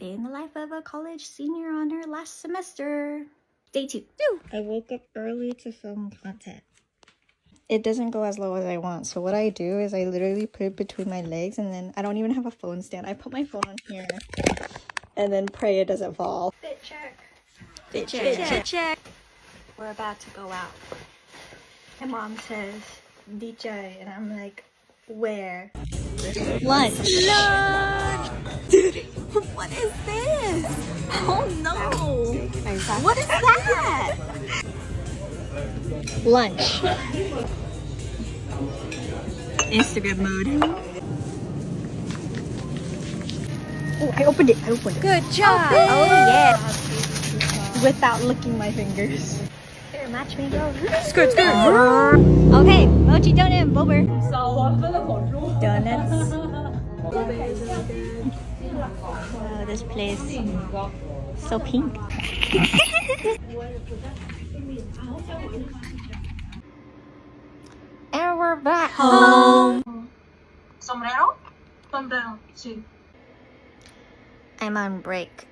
Day in the life of a college senior on her last semester. Day 2. I woke up early to film content. It doesn't go as low as I want, so what I do is I literally put it between my legs, and then I don't even have a phone stand. I put my phone on here and then pray it doesn't fall. Fit check. Fit check. Fit check. We're about to go out. My mom says, DJ, and I'm like, where? Lunch. Dude, what is this? Oh no. What is that? Lunch. Instagram mode. Oh, I opened it. Good job. Oh yeah. Without licking my fingers. Here, match me, go. Skirt. Okay, mochi donut and bober. Donuts. Wow, this place so pink. And we're back home. Sombrero, sí. I'm on break.